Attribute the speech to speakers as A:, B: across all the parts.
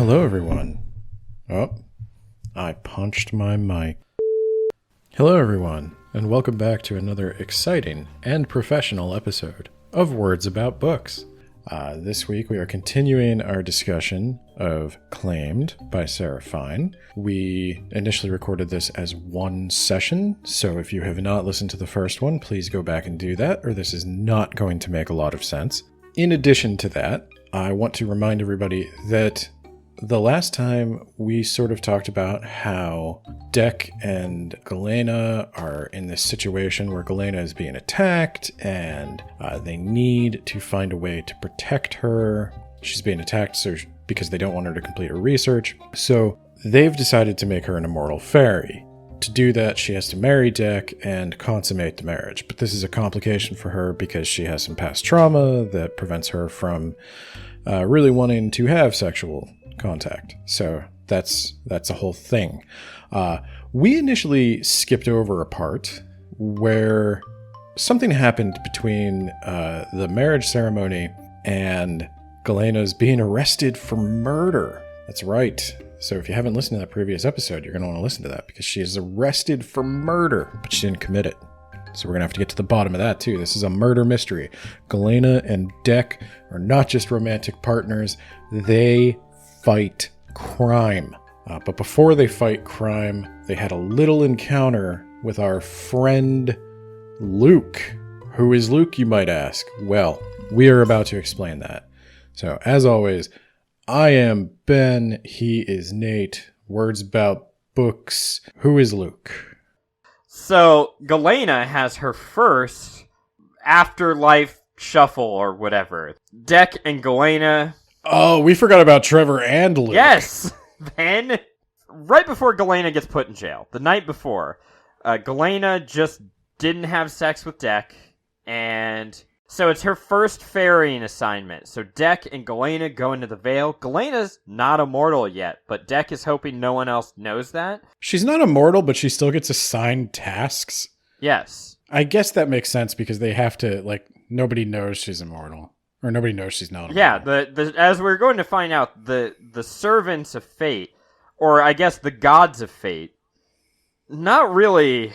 A: Hello, everyone. Oh, I punched my mic. Hello, everyone, and welcome back to another exciting and professional episode of Words About Books. This week, we are continuing our discussion of Claimed by Sarah Fine. We initially recorded this as one session, so if you have not listened to the first one, please go back and do that, or this is not going to make a lot of sense. In addition to that, I want to remind everybody that the last time we sort of talked about how Dek and Galena are in this situation where Galena is being attacked and they need to find a way to protect her. She's being attacked because they don't want her to complete her research. So they've decided to make her an immortal fairy. To do that, she has to marry Dek and consummate the marriage. But this is a complication for her because she has some past trauma that prevents her from really wanting to have sexual contact. So that's a whole thing. We initially skipped over a part where something happened between the marriage ceremony and Galena's being arrested for murder. That's right. So if you haven't listened to that previous episode, you're going to want to listen to that because she is arrested for murder, but she didn't commit it. So we're going to have to get to the bottom of that too. This is a murder mystery. Galena and Dek are not just romantic partners. They fight crime. But before they fight crime, they had a little encounter with our friend Luke. Who is Luke, you might ask? Well, we are about to explain that. So, as always, I am Ben. He is Nate. Words About Books. Who is Luke?
B: So, Galena has her first afterlife shuffle or whatever. Dek and Galena...
A: Oh, we forgot about Trevor and Luke.
B: Yes! Then, right before Galena gets put in jail, the night before, Galena just didn't have sex with Dek, and so it's her first ferrying assignment. So Dek and Galena go into the Vale. Galena's not immortal yet, but Dek is hoping no one else knows that.
A: She's not immortal, but she still gets assigned tasks.
B: Yes.
A: I guess that makes sense because they have to, nobody knows she's immortal. Or nobody knows she's not immortal.
B: Yeah, as we're going to find out, the servants of fate, or I guess the gods of fate, not really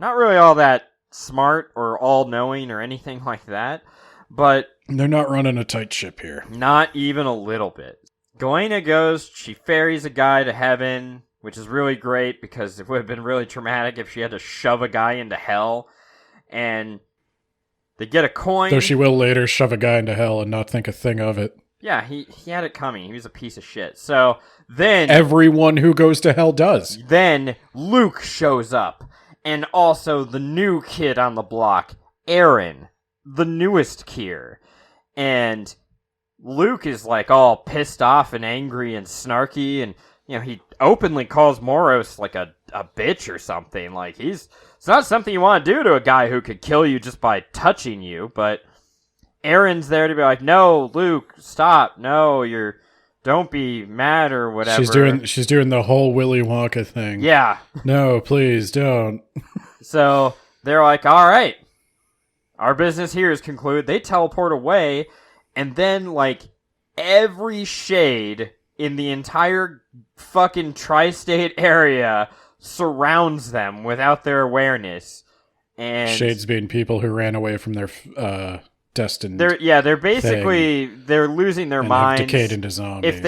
B: all that smart or all-knowing or anything like that, but...
A: They're not running a tight ship here.
B: Not even a little bit. Galena goes, she ferries a guy to heaven, which is really great because it would have been really traumatic if she had to shove a guy into hell, and... They get a coin.
A: Though she will later shove a guy into hell and not think a thing of it.
B: Yeah, he had it coming. He was a piece of shit. So then...
A: Everyone who goes to hell does.
B: Then Luke shows up. And also the new kid on the block, Aaron. The newest Kier. And Luke is all pissed off and angry and snarky. And, he openly calls Moros a bitch or something. It's not something you want to do to a guy who could kill you just by touching you, but Aaron's there to be like, no, Luke, stop, no, don't be mad or whatever.
A: She's doing the whole Willy Wonka thing.
B: Yeah.
A: No, please don't.
B: So they're like, all right, our business here is concluded. They teleport away, and then every shade in the entire fucking tri-state area surrounds them without their awareness, and
A: shades being people who ran away from their destined.
B: They're basically they're losing their minds,
A: decayed into zombies.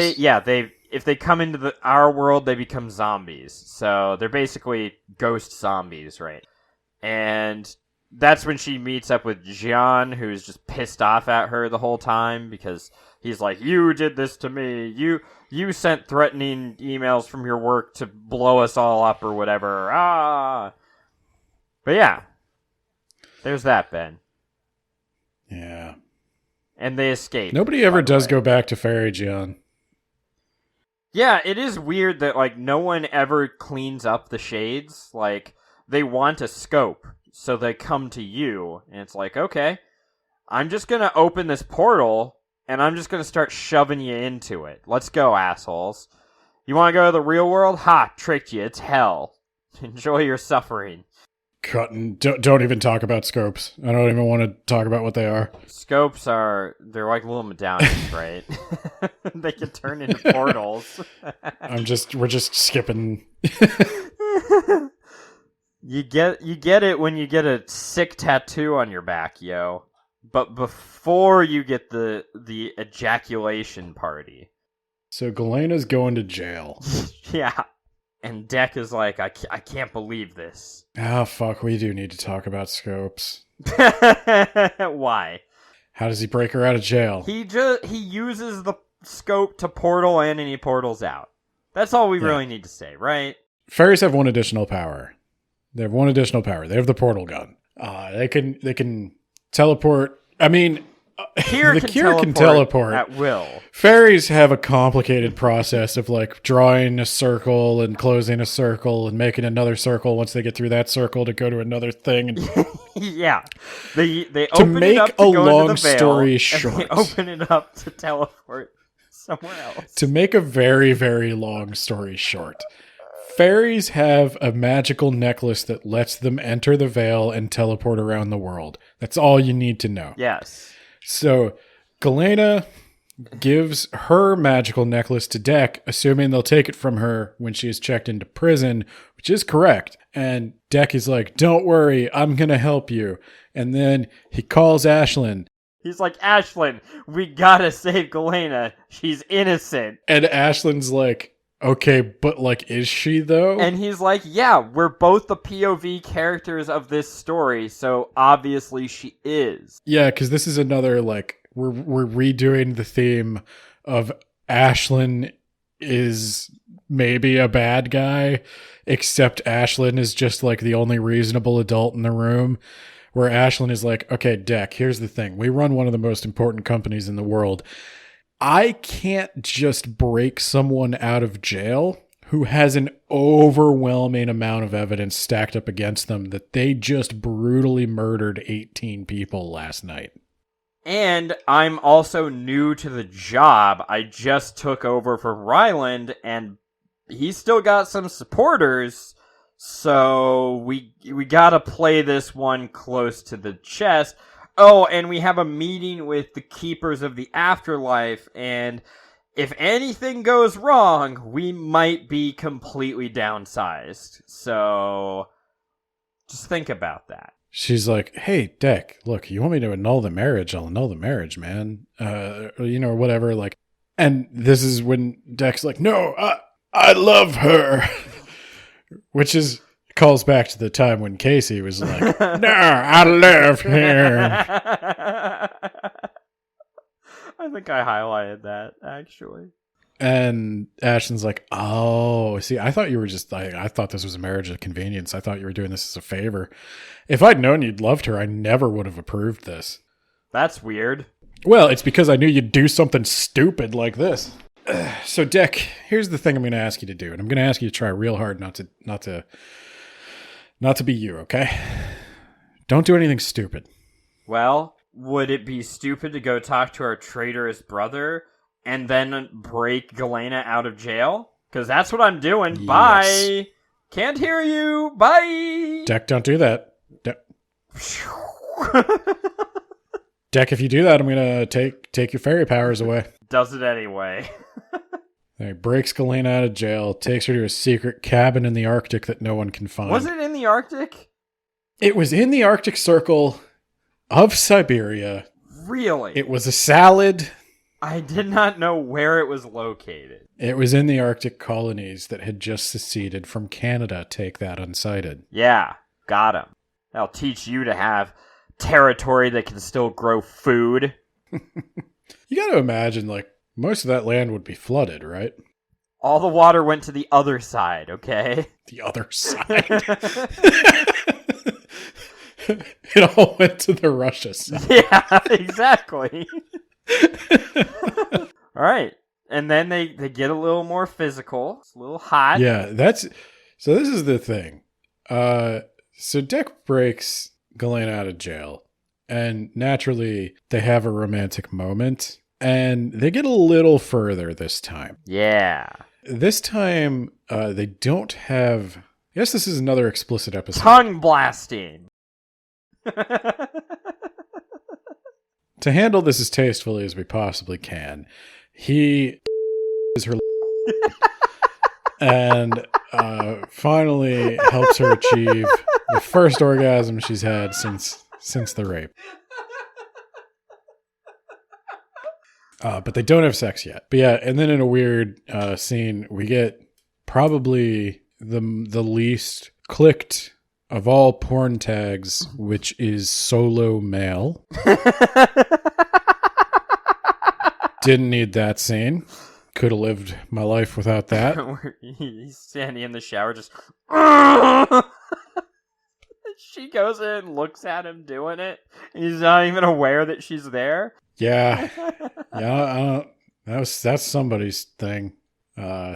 B: If they come into our world, they become zombies. So they're basically ghost zombies, right? And that's when she meets up with Jian, who's just pissed off at her the whole time because he's like, "You did this to me. You sent threatening emails from your work to blow us all up or whatever." But yeah, there's that, Ben.
A: Yeah.
B: And they escape.
A: Nobody ever does go back to Fairy Jian.
B: Yeah, it is weird that no one ever cleans up the shades. They want a scope, so they come to you, and it's okay, I'm just gonna open this portal. And I'm just going to start shoving you into it. Let's go, assholes. You want to go to the real world? Ha! Tricked you. It's hell. Enjoy your suffering.
A: cutting. Don't even talk about scopes. I don't even want to talk about what they are.
B: Scopes they're like little medallions, right? They can turn into portals.
A: We're just skipping.
B: You get it when you get a sick tattoo on your back, yo. But before you get the ejaculation party.
A: So Galena's going to jail.
B: Yeah. And Deck is like, I can't believe this.
A: Ah, fuck, we do need to talk about scopes.
B: Why?
A: How does he break her out of jail?
B: He uses the scope to portal in and he portals out. That's all we really need to say, right?
A: Fairies have one additional power. They have one additional power. They have the portal gun. They can teleport. I mean, the Cure can teleport
B: at will.
A: Fairies have a complicated process of like drawing a circle and closing a circle and making another circle once they get through that circle to go to another thing. And
B: yeah, they open it up to go into the veil,
A: story short,
B: and they open it up to teleport somewhere else.
A: To make a very, very long story short, fairies have a magical necklace that lets them enter the veil and teleport around the world. That's all you need to know.
B: Yes.
A: So Galena gives her magical necklace to Deck, assuming they'll take it from her when she is checked into prison, which is correct. And Deck is like, don't worry, I'm going to help you. And then he calls Ashlyn.
B: He's like, Ashlyn, we gotta save Galena. She's innocent.
A: And Ashlyn's like, okay, but like, is she though?
B: And he's like, yeah, we're both the POV characters of this story, so obviously she is.
A: Yeah, because this is another, like, we're redoing the theme of Ashlyn is maybe a bad guy, except Ashlyn is just like the only reasonable adult in the room. Where Ashlyn is like, okay, Deck, here's the thing. We run one of the most important companies in the world. I can't just break someone out of jail who has an overwhelming amount of evidence stacked up against them that they just brutally murdered 18 people last night.
B: And I'm also new to the job. I just took over for Ryland, and he's still got some supporters, so we gotta play this one close to the chest. Oh, and we have a meeting with the Keepers of the Afterlife, and if anything goes wrong, we might be completely downsized. So, just think about that.
A: She's like, hey, Deck, look, you want me to annul the marriage? I'll annul the marriage, man. Or whatever. Like, and this is when Deck's like, no, I love her. Which calls back to the time when Casey was like, no, I love him.
B: I think I highlighted that, actually.
A: And Ashton's like, oh, see, I thought you were just, I thought this was a marriage of convenience. I thought you were doing this as a favor. If I'd known you'd loved her, I never would have approved this.
B: That's weird.
A: Well, it's because I knew you'd do something stupid like this. So, Deck, here's the thing I'm going to ask you to do. And I'm going to ask you to try real hard not to be you, okay? Don't do anything stupid.
B: Well, would it be stupid to go talk to our traitorous brother and then break Galena out of jail? Because that's what I'm doing. Yes. Bye. Can't hear you. Bye.
A: Deck, don't do that. Deck, if you do that, I'm going to take your fairy powers away.
B: Does it anyway.
A: He breaks Galena out of jail, takes her to a secret cabin in the Arctic that no one can find.
B: Was it in the Arctic?
A: It was in the Arctic Circle of Siberia.
B: Really?
A: It was a salad.
B: I did not know where it was located.
A: It was in the Arctic colonies that had just seceded from Canada. Take that unsighted.
B: Yeah, got him. That'll teach you to have territory that can still grow food.
A: You got to imagine, like, most of that land would be flooded, right?
B: All the water went to the other side, okay?
A: The other side. It all went to the Russia side.
B: Yeah, exactly. All right. And then they get a little more physical. It's a little hot.
A: Yeah, so this is the thing. So Deck breaks Galena out of jail. And naturally, they have a romantic moment. And they get a little further this time.
B: Yeah.
A: This time, they don't have... Yes, this is another explicit episode.
B: Tongue blasting.
A: To handle this as tastefully as we possibly can, he is her and finally helps her achieve the first orgasm she's had since the rape. But they don't have sex yet. But yeah, and then in a weird scene, we get probably the least clicked of all porn tags, which is solo male. Didn't need that scene. Could have lived my life without that.
B: He's standing in the shower just... She goes in and looks at him doing it. He's not even aware that she's there.
A: Yeah. Yeah, that's somebody's thing.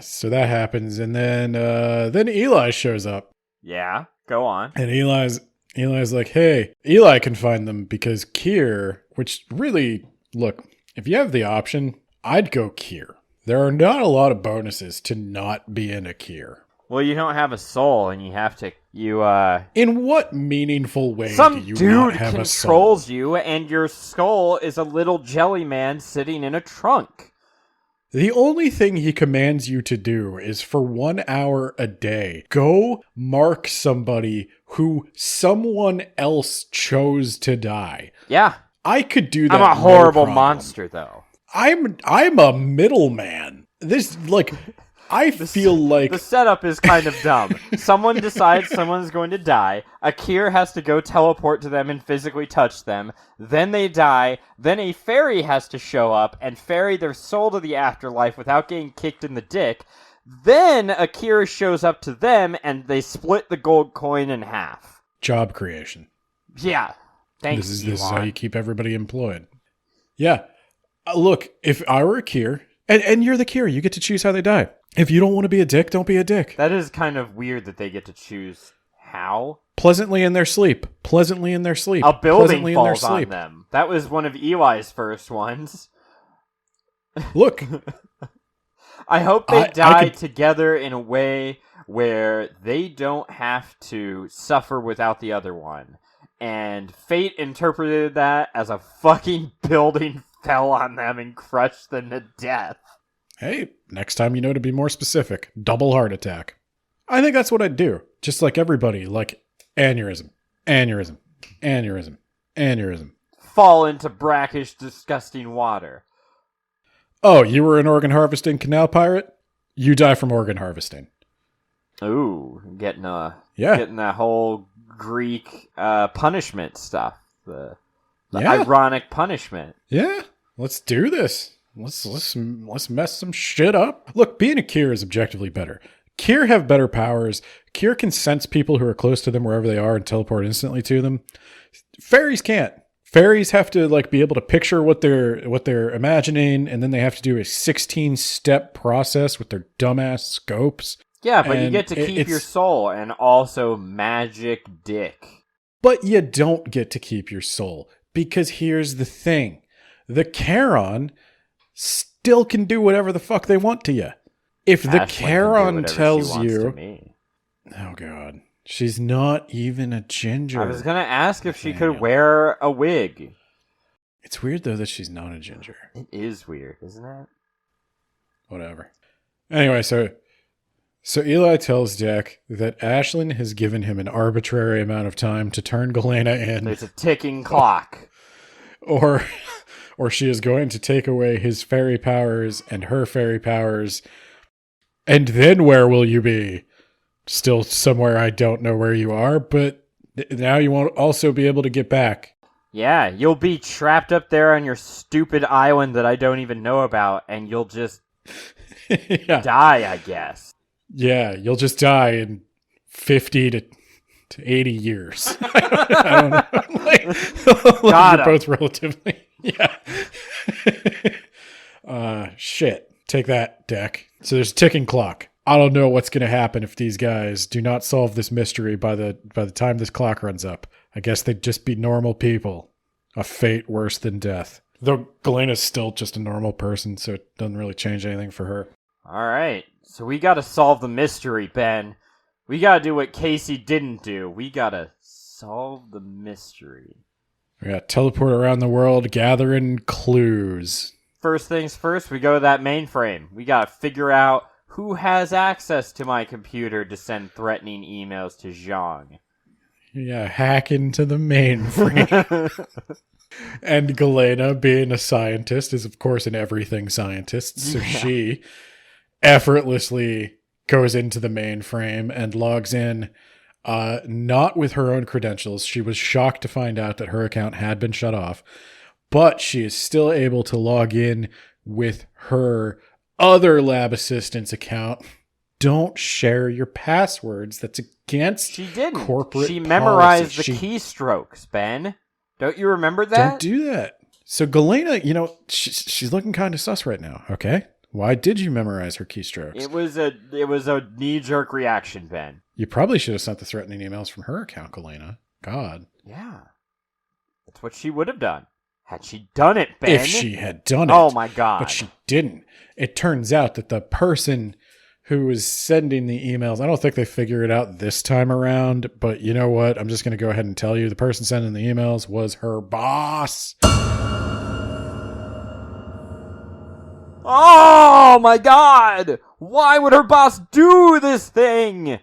A: So that happens, and then Eli shows up.
B: Yeah, go on.
A: And Eli's like, hey, Eli can find them because Kier, which really, look, if you have the option, I'd go Kier. There are not a lot of bonuses to not be in a Kier.
B: Well, you don't have a soul, and you have to,
A: In what meaningful way
B: some
A: do you
B: dude
A: not have a soul?
B: controls you, and your skull is a little jelly man sitting in a trunk.
A: The only thing he commands you to do is for 1 hour a day, go mark somebody who someone else chose to die.
B: Yeah.
A: I could do that.
B: I'm a horrible monster, though.
A: I'm a middleman. This, like, I feel like...
B: The setup is kind of dumb. Someone decides someone's going to die. Akir has to go teleport to them and physically touch them. Then they die. Then a fairy has to show up and ferry their soul to the afterlife without getting kicked in the dick. Then Akira shows up to them and they split the gold coin in half.
A: Job creation.
B: Yeah. Thanks,
A: This is how you keep everybody employed. Yeah. Look, if I were Akir, and you're the Akir, you get to choose how they die. If you don't want to be a dick, don't be a dick.
B: That is kind of weird that they get to choose how.
A: Pleasantly in their sleep. Pleasantly in their sleep.
B: A building
A: Pleasantly
B: falls on them. That was one of Eli's first ones.
A: Look.
B: I hope they die together in a way where they don't have to suffer without the other one. And fate interpreted that as a fucking building fell on them and crushed them to death.
A: Hey, next time you know to be more specific. Double heart attack. I think that's what I'd do. Just like everybody, like aneurysm, aneurysm, aneurysm, aneurysm.
B: Fall into brackish, disgusting water.
A: Oh, you were an organ harvesting canal pirate? You die from organ harvesting.
B: Ooh, getting that whole Greek punishment stuff. The ironic punishment.
A: Yeah, let's do this. Let's mess some shit up. Look, being a Kier is objectively better. Kier have better powers. Kier can sense people who are close to them wherever they are and teleport instantly to them. Fairies can't. Fairies have to be able to picture what they're imagining, and then they have to do a 16-step process with their dumbass scopes.
B: Yeah, but you get to keep your soul and also magic dick.
A: But you don't get to keep your soul, because here's the thing. The Charon still can do whatever the fuck they want to you. If the Charon tells you... Oh, God. She's not even a ginger.
B: I was going to ask if she could wear a wig.
A: It's weird, though, that she's not a ginger.
B: It is weird, isn't it?
A: Whatever. Anyway, so Eli tells Jack that Ashlyn has given him an arbitrary amount of time to turn Galena in.
B: There's a ticking clock.
A: Or she is going to take away his fairy powers and her fairy powers. And then where will you be? Still somewhere I don't know where you are, but now you won't also be able to get back.
B: Yeah, you'll be trapped up there on your stupid island that I don't even know about, and you'll just die, I guess.
A: Yeah, you'll just die in 50 to 80 years. I don't know. You're both relatively... Yeah. Shit. Take that, Deck. So there's a ticking clock. I don't know what's going to happen if these guys do not solve this mystery by the time this clock runs up. I guess they'd just be normal people. A fate worse than death. Though Galena's still just a normal person, so it doesn't really change anything for her.
B: All right. So we got to solve the mystery, Ben. We gotta do what Casey didn't do. We gotta solve the mystery.
A: We got to teleport around the world, gathering clues.
B: First things first, we go to that mainframe. We gotta figure out who has access to my computer to send threatening emails to Zhang.
A: Yeah, hack into the mainframe. And Galena, being a scientist, is of course an everything scientist, so she effortlessly goes into the mainframe and logs in, not with her own credentials. She was shocked to find out that her account had been shut off, but she is still able to log in with her other lab assistant's account. Don't share your passwords. That's against corporate
B: She memorized
A: policy.
B: the keystrokes, Ben. Don't you remember that?
A: Don't do that. So Galena, she's looking kind of sus right now, okay? Why did you memorize her keystrokes?
B: It was a knee-jerk reaction, Ben.
A: You probably should have sent the threatening emails from her account, Galena. God.
B: Yeah. That's what she would have done. Had she done it, Ben.
A: If she had done it.
B: Oh, my God.
A: But she didn't. It turns out that the person who was sending the emails, I don't think they figured it out this time around, but you know what? I'm just going to go ahead and tell you the person sending the emails was her boss.
B: Oh, my God. Why would her boss do this thing?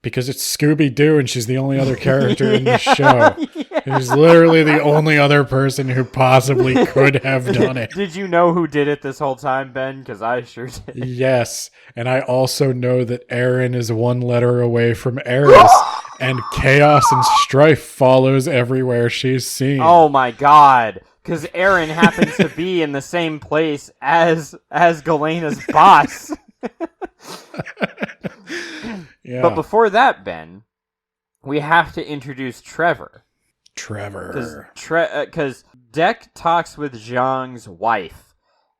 A: Because it's Scooby-Doo and she's the only other character in the show. She's literally the only other person who possibly could have done it.
B: Did you know who did it this whole time, Ben? Because I sure did.
A: Yes. And I also know that Erin is one letter away from Eris. And chaos and strife follows everywhere she's seen.
B: Oh my God. Because Erin happens to be in the same place as Galena's boss.
A: Yeah.
B: But before that, Ben, we have to introduce Trevor. Because Deck talks with Zhang's wife,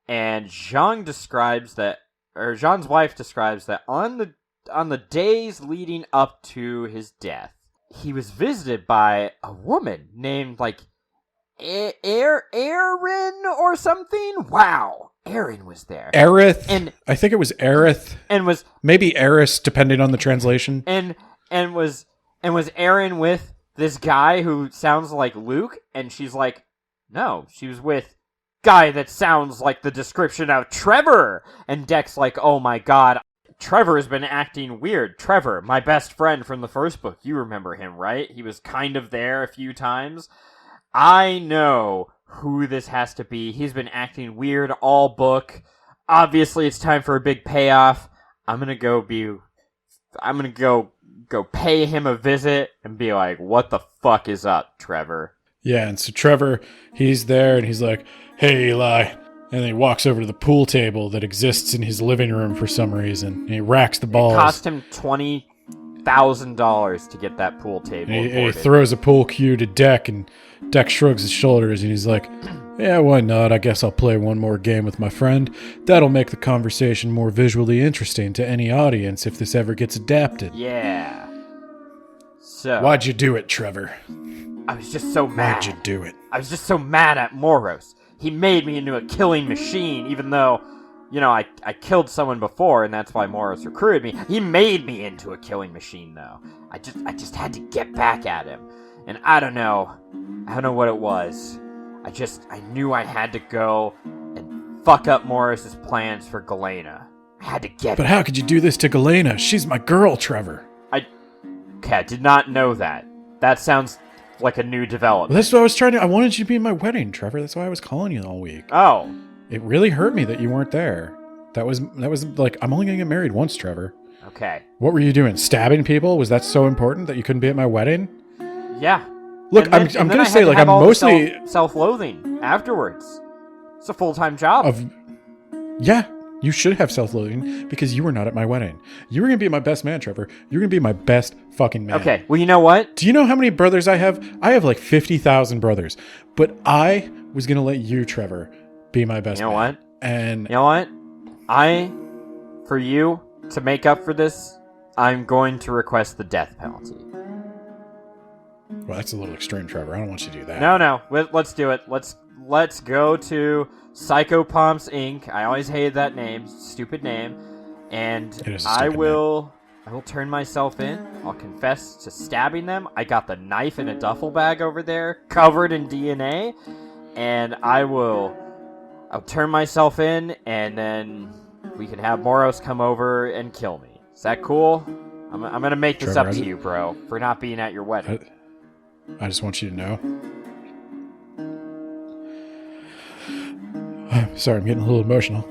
B: and Zhang's wife describes that on the days leading up to his death, he was visited by a woman named Erin or something. Wow. Erin was there.
A: Aerith.
B: And
A: I think it was Aerith.
B: And was
A: maybe Eris, depending on the translation.
B: And was Erin with this guy who sounds like Luke? And she's like, no, she was with guy that sounds like the description of Trevor. And Deck's like, oh my God, Trevor has been acting weird. Trevor, my best friend from the first book. You remember him, right? He was kind of there a few times. I know who this has to be. He's been acting weird all book. Obviously, it's time for a big payoff. I'm gonna go pay him a visit and be like, what the fuck is up, Trevor?
A: Yeah, and so Trevor, he's there and he's like, hey, Eli. And then he walks over to the pool table that exists in his living room for some reason. And he racks the balls.
B: It cost him $20,000 to get that pool table.
A: And he throws a pool cue to Deck, and Deck shrugs his shoulders and he's like, yeah, why not? I guess I'll play one more game with my friend. That'll make the conversation more visually interesting to any audience if this ever gets adapted.
B: Yeah. So
A: why'd you do it, Trevor?
B: I was just so mad.
A: Why'd you do it?
B: I was just so mad at Moros. He made me into a killing machine, even though, I killed someone before, and that's why Moros recruited me. He made me into a killing machine, though. I just had to get back at him. And I don't know what it was. I knew I had to go and fuck up Morris's plans for Galena. I had to get
A: But how could you do this to Galena? She's my girl, Trevor.
B: I did not know that. That sounds like a new development.
A: Well, that's what I was I wanted you to be in my wedding, Trevor. That's why I was calling you all week.
B: Oh.
A: It really hurt me that you weren't there. That was like, I'm only gonna get married once, Trevor.
B: Okay.
A: What were you doing? Stabbing people? Was that so important that you couldn't be at my wedding?
B: Yeah.
A: Look, I'm gonna say, like, I'm mostly
B: self-loathing afterwards. It's a full-time job.
A: Yeah, you should have self-loathing because you were not at my wedding. You were gonna be my best man, Trevor. You're gonna be my best fucking man.
B: Okay, well, you know what?
A: Do you know how many brothers I have? I have like 50,000 brothers, but I was gonna let you, Trevor, be my best man.
B: You know what?
A: And
B: you know what? For you to make up for this, I'm going to request the death penalty.
A: Well, that's a little extreme, Trevor. I don't want you to do that.
B: No. Let's do it. Let's go to Psychopomps Inc. I always hated that name. Stupid name. And I will I will turn myself in. I'll confess to stabbing them. I got the knife in a duffel bag over there, covered in DNA, and I'll turn myself in, and then we can have Moros come over and kill me. Is that cool? I'm gonna make this
A: Trevor,
B: up to you, bro, for not being at your wedding.
A: I just want you to know. I'm sorry, I'm getting a little emotional.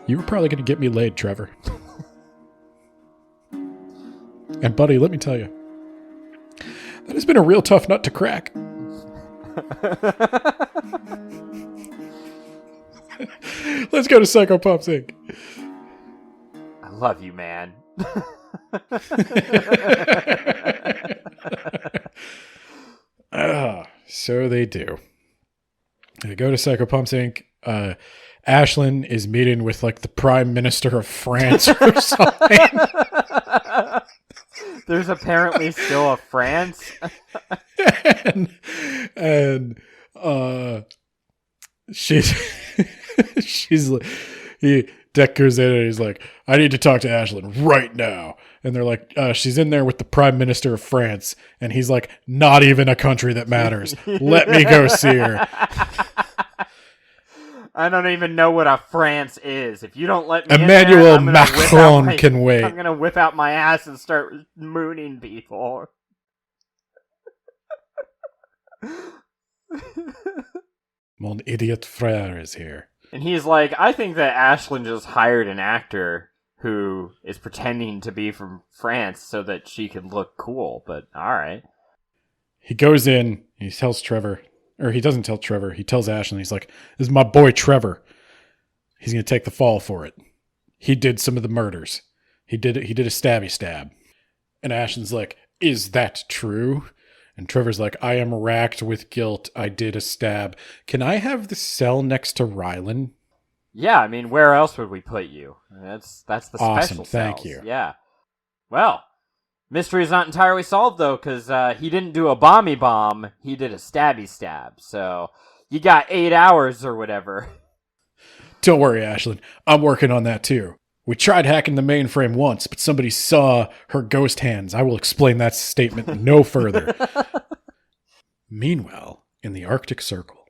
A: You were probably going to get me laid, Trevor. And buddy, let me tell you, that has been a real tough nut to crack. Let's go to Psychopomps Inc.
B: I love you, man.
A: So they do. They go to Psychopomps Inc. Ashlyn is meeting with like the Prime Minister of France or something.
B: There's apparently still a France.
A: and Deck goes in and he's like, I need to talk to Ashlyn right now. And they're like, she's in there with the Prime Minister of France. And he's like, not even a country that matters. Let me go see her.
B: I don't even know what a France is. If you don't let me
A: Emmanuel
B: in there,
A: Macron can wait.
B: I'm going to whip out my ass and start mooning people.
A: Mon idiot frère is here.
B: And he's like, I think that Ashlyn just hired an actor who is pretending to be from France so that she can look cool, but alright.
A: He goes in, he tells Trevor, or he doesn't tell Trevor, he tells Ashlyn, he's like, this is my boy Trevor. He's going to take the fall for it. He did some of the murders. He did a stabby stab. And Ashlyn's like, is that true? And Trevor's like, I am racked with guilt. I did a stab. Can I have the cell next to Rylan?
B: Yeah, I mean, where else would we put you? That's the
A: awesome,
B: special
A: thank
B: cells.
A: you.
B: Yeah. Well, mystery is not entirely solved, though, because he didn't do a bomby bomb. He did a stabby stab. So you got 8 hours or whatever.
A: Don't worry, Ashlyn. I'm working on that, too. We tried hacking the mainframe once, but somebody saw her ghost hands. I will explain that statement no further. Meanwhile, in the Arctic Circle,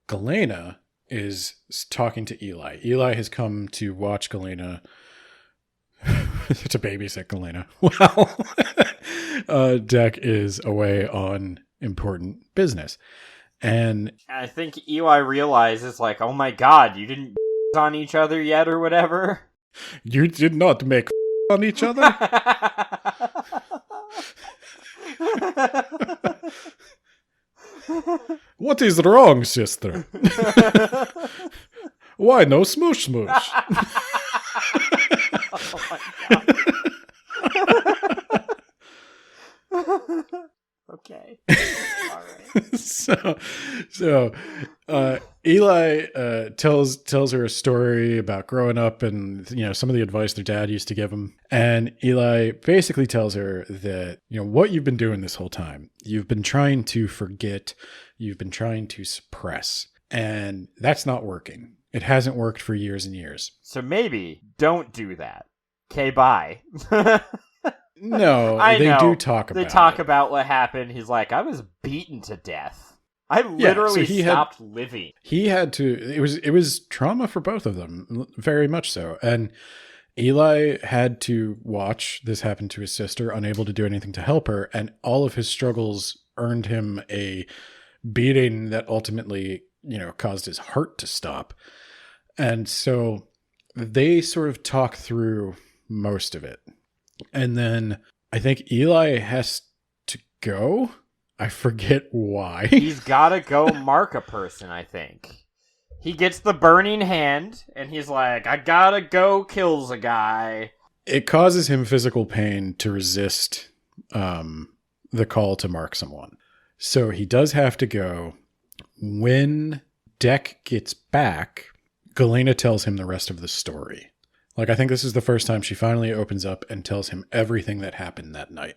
A: Galena is talking to Eli. Eli has come to watch Galena, to babysit Galena. Well, Deck is away on important business. And
B: I think Eli realizes, like, oh my god, you didn't on each other yet or whatever.
A: You did not make on each other? What is wrong, sister? Why no smoosh smoosh?
B: Oh my god. Okay. All right.
A: So Eli tells her a story about growing up and, you know, some of the advice their dad used to give him. And Eli basically tells her that, you know, what you've been doing this whole time, you've been trying to forget, you've been trying to suppress, and that's not working. It hasn't worked for years and years.
B: So maybe don't do that. Okay, bye.
A: No, they do talk about it.
B: They talk about what happened. He's like, I was beaten to death. I literally stopped living.
A: He had to, it was trauma for both of them, very much so. And Eli had to watch this happen to his sister, unable to do anything to help her. And all of his struggles earned him a beating that ultimately, you know, caused his heart to stop. And so they sort of talk through most of it. And then I think Eli has to go. I forget why.
B: He's got to go mark a person, I think. He gets the burning hand, and he's like, I gotta go kills a guy.
A: It causes him physical pain to resist the call to mark someone. So he does have to go. When Deck gets back, Galena tells him the rest of the story. Like, I think this is the first time she finally opens up and tells him everything that happened that night.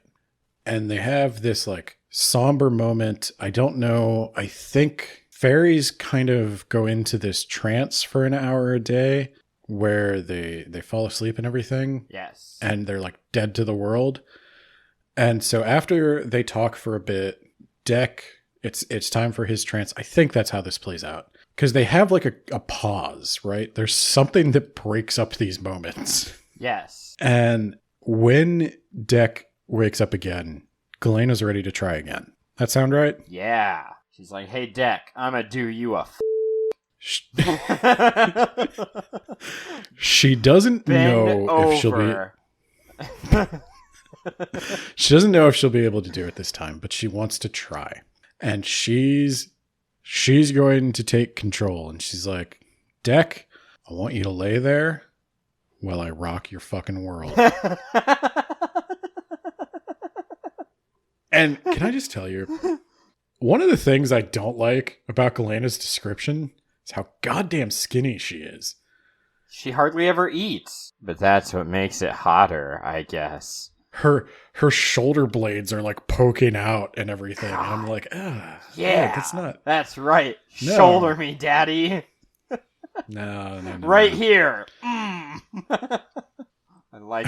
A: And they have this, like, somber moment. I don't know. I think fairies kind of go into this trance for an hour a day where they fall asleep and everything.
B: Yes.
A: And they're like dead to the world. And so after they talk for a bit, Deck, it's time for his trance. I think that's how this plays out. Because they have like a pause, right? There's something that breaks up these moments.
B: Yes.
A: And when Deck wakes up again, Galena's ready to try again. That sound right?
B: Yeah. She's like, hey, Deck, I'm gonna do you a
A: She doesn't know if she'll be... She doesn't know if she'll be able to do it this time, but she wants to try. And she's going to take control. And she's like, Deck, I want you to lay there while I rock your fucking world. And can I just tell you, one of the things I don't like about Galena's description is how goddamn skinny she is.
B: She hardly ever eats, but that's what makes it hotter, I guess.
A: Her shoulder blades are like poking out and everything. And I'm like,
B: yeah,
A: that's not.
B: That's right.
A: No.
B: Shoulder me, daddy.
A: No.
B: Right here. I like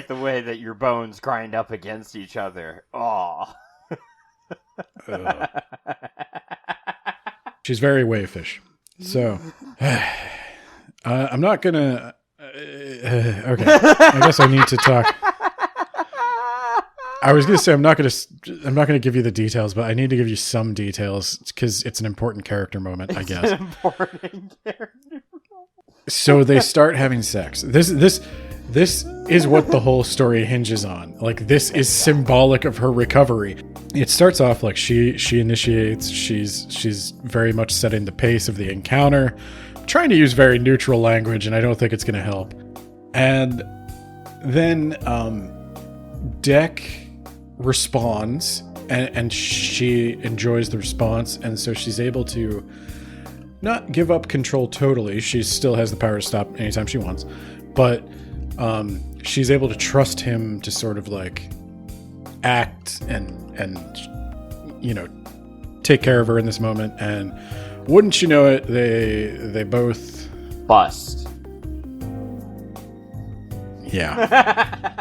B: the way that your bones grind up against each other. Oh.
A: She's very wayfish. So, I'm not gonna. Okay, I guess I need to talk. I was gonna say I'm not gonna give you the details, but I need to give you some details because it's an important character moment, I guess.
B: An important character.
A: So they start having sex. This is what the whole story hinges on. Like, this is symbolic of her recovery. It starts off like she initiates. She's very much setting the pace of the encounter, trying to use very neutral language, and I don't think it's going to help. And then Deck responds, and she enjoys the response, and so she's able to not give up control totally. She still has the power to stop anytime she wants, but she's able to trust him to sort of like act and take care of her in this moment. And wouldn't you know it, they both
B: bust.
A: Yeah.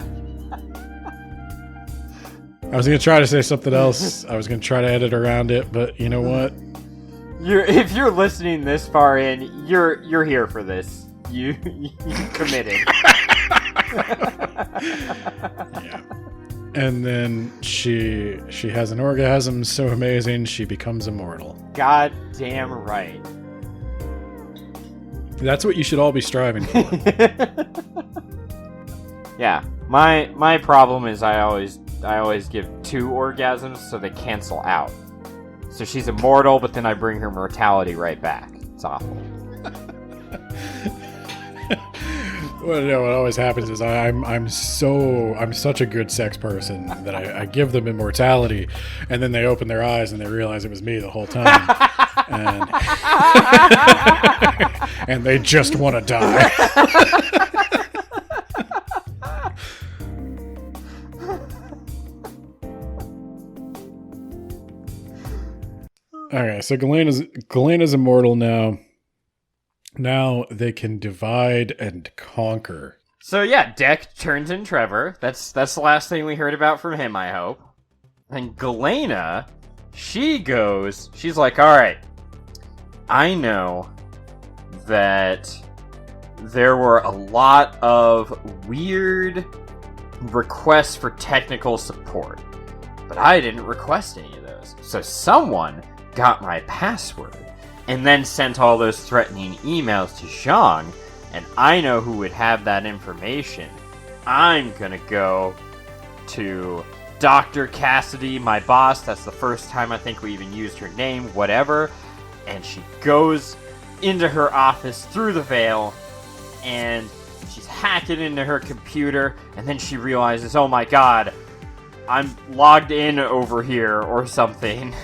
A: I was going to try to say something else. I was going to try to edit around it, but you know what?
B: If you're listening this far in, you're here for this. You committed.
A: Yeah. And then she has an orgasm so amazing she becomes immortal.
B: God damn right.
A: That's what you should all be striving for.
B: Yeah. My problem is I always give 2 orgasms so they cancel out. So she's immortal, but then I bring her mortality right back. It's awful.
A: Well, no, what always happens is I'm such a good sex person that I give them immortality, and then they open their eyes and they realize it was me the whole time, and they just want to die. Okay, so Galena's immortal now. Now they can divide and conquer.
B: So yeah, Deck turns in Trevor. That's the last thing we heard about from him, I hope. And Galena, she's like, all right, I know that there were a lot of weird requests for technical support, but I didn't request any of those. So someone got my password and then sent all those threatening emails to Zhang, and I know who would have that information. I'm gonna go to Dr. Cassidy, my boss. That's the first time I think we even used her name, whatever. And she goes into her office through the veil, and she's hacking into her computer, and then she realizes, oh my god, I'm logged in over here or something.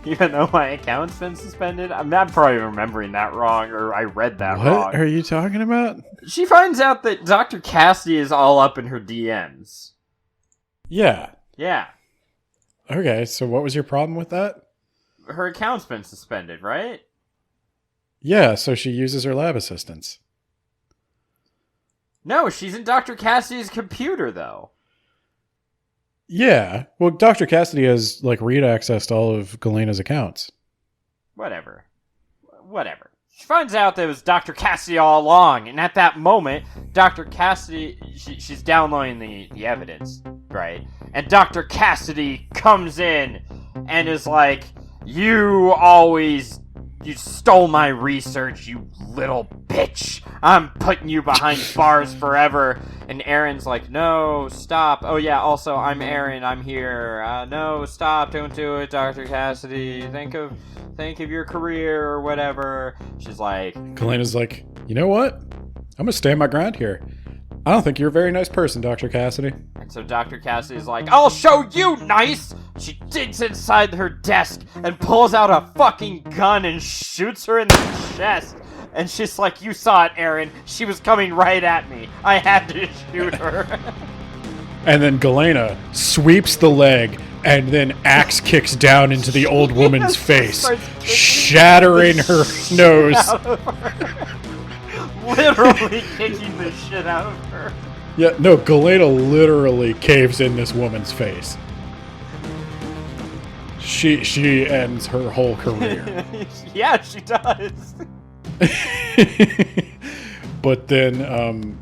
B: Even though my account's been suspended. I'm probably remembering that wrong, or I read that wrong.
A: What are you talking about?
B: She finds out that Dr. Cassidy is all up in her DMs.
A: Yeah.
B: Yeah.
A: Okay, so what was your problem with that?
B: Her account's been suspended, right?
A: Yeah, so she uses her lab assistants.
B: No, she's in Dr. Cassidy's computer, though.
A: Yeah. Well, Dr. Cassidy has, like, read access to all of Galena's accounts.
B: Whatever. She finds out that it was Dr. Cassidy all along, and at that moment, Dr. Cassidy, she's downloading the evidence, right? And Dr. Cassidy comes in and is like, you stole my research, you little bitch. I'm putting you behind bars forever. And Aaron's like, no, stop. Oh yeah, also, I'm Aaron, I'm here. No, stop, don't do it, Dr. Cassidy. Think of your career or whatever. She's like...
A: Galena's like, you know what? I'm gonna stand my ground here. I don't think you're a very nice person, Dr. Cassidy.
B: And so Dr. Cassidy's like, I'll show you nice! She digs inside her desk and pulls out a fucking gun and shoots her in the chest. And she's like, you saw it, Aaron. She was coming right at me. I had to shoot her.
A: And then Galena sweeps the leg and then axe kicks down into the old woman's face, shattering her nose.
B: Literally kicking the shit out of her.
A: Yeah, no, Galena literally caves in this woman's face. She ends her whole career.
B: Yeah, she does.
A: But then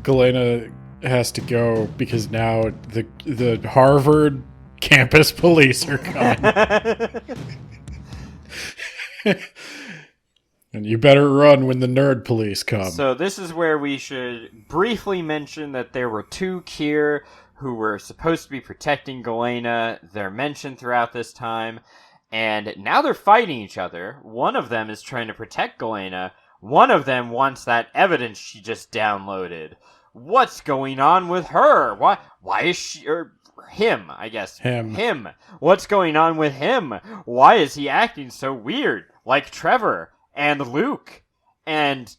A: Galena has to go because now the Harvard campus police are coming. And you better run when the nerd police come.
B: So this is where we should briefly mention that there were two Kier who were supposed to be protecting Galena. They're mentioned throughout this time. And now they're fighting each other. One of them is trying to protect Galena. One of them wants that evidence she just downloaded. What's going on with her? Why is she... Or him, I guess. Him. What's going on with him? Why is he acting so weird? Like Trevor and Luke and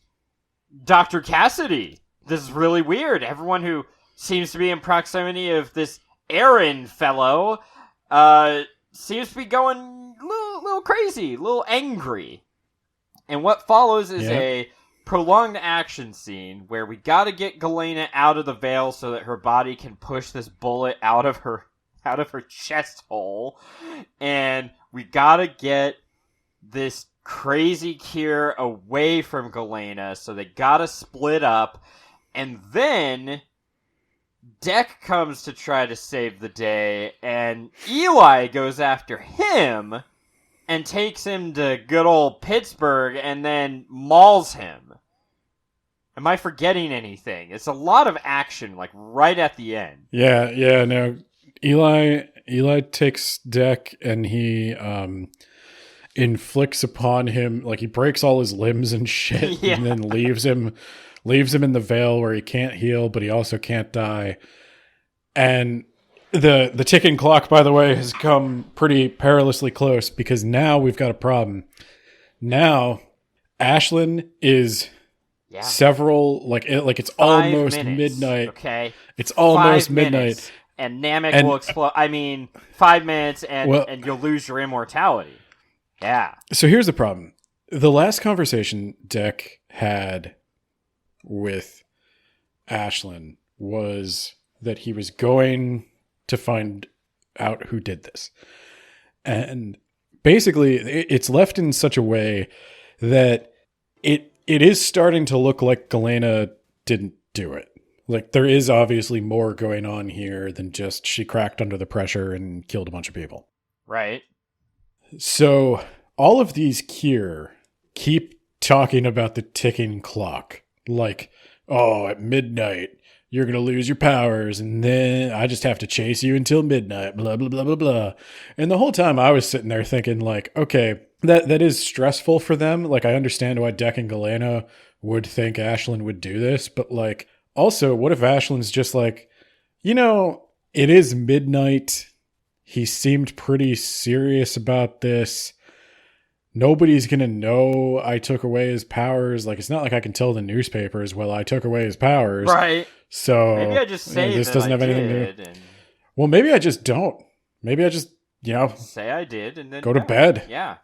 B: Dr. Cassidy. This is really weird. Everyone who seems to be in proximity of this Aaron fellow seems to be going a little crazy, a little angry. And what follows is a prolonged action scene where we gotta get Galena out of the veil so that her body can push this bullet out of her chest hole. And we gotta get this crazy Kier away from Galena, so they gotta split up. And then Deck comes to try to save the day, and Eli goes after him and takes him to good old Pittsburgh and then mauls him. Am I forgetting anything? It's a lot of action, like, right at the end.
A: Yeah, no. Eli takes Deck and he inflicts upon him, like, he breaks all his limbs and shit, and then leaves him in the veil where he can't heal, but he also can't die. And the ticking clock, by the way, has come pretty perilously close because now we've got a problem. Now, Ashlyn is several, like it's almost midnight.
B: Okay.
A: It's almost midnight.
B: And Namek will explode. I mean, 5 minutes and you'll lose your immortality. Yeah.
A: So here's the problem. The last conversation Deck had with Ashlyn was that he was going to find out who did this. And basically, it's left in such a way that it is starting to look like Galena didn't do it. Like, there is obviously more going on here than just she cracked under the pressure and killed a bunch of people.
B: Right.
A: So all of these Kier keep talking about the ticking clock. Like, oh, at midnight, you're going to lose your powers, and then I just have to chase you until midnight, blah, blah, blah, blah, blah. And the whole time I was sitting there thinking, like, okay, that is stressful for them. Like, I understand why Deck and Galena would think Ashlyn would do this, but, like, also, what if Ashlyn's just like, it is midnight. He seemed pretty serious about this. Nobody's going to know I took away his powers. Like, it's not like I can tell the newspapers, well, I took away his powers.
B: Right.
A: So
B: maybe I just say
A: this
B: that
A: doesn't
B: I
A: have anything
B: did.
A: to do. Well, maybe I just don't. Maybe I just,
B: say I did and then
A: go to bed.
B: Yeah.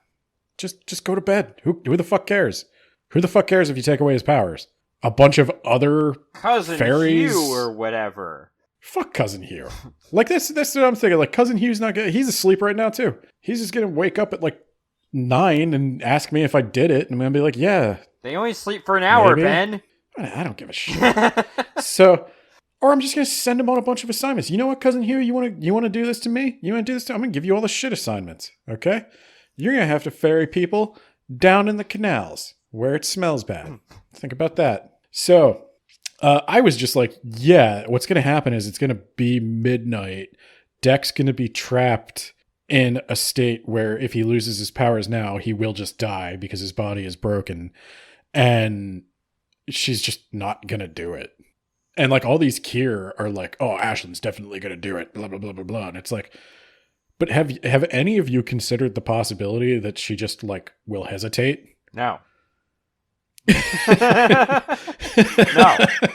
A: Just go to bed. Who the fuck cares? Who the fuck cares if you take away his powers? a bunch of other
B: Cousin
A: fairies.
B: Hugh or whatever.
A: Fuck Cousin Hugh. Like, that's what I'm thinking. Like, Cousin Hugh's not gonna... He's asleep right now, too. He's just gonna wake up at, like, 9 and ask me if I did it. And I'm gonna be like, yeah.
B: They only sleep for an hour,
A: maybe.
B: Ben.
A: I don't give a shit. So... Or I'm just going to send him on a bunch of assignments. You know what, Cousin Hugh? You want to do this to me? You want to do this to... I'm going to give you all the shit assignments, okay? You're going to have to ferry people down in the canals where it smells bad. Think about that. So, I was just like, yeah, what's going to happen is it's going to be midnight. Deck's going to be trapped in a state where if he loses his powers now, he will just die because his body is broken. And she's just not going to do it. And, like, all these Kier are like, oh, Ashlyn's definitely going to do it, blah, blah, blah, blah, blah. And it's like, but have any of you considered the possibility that she just, like, will hesitate?
B: No. No,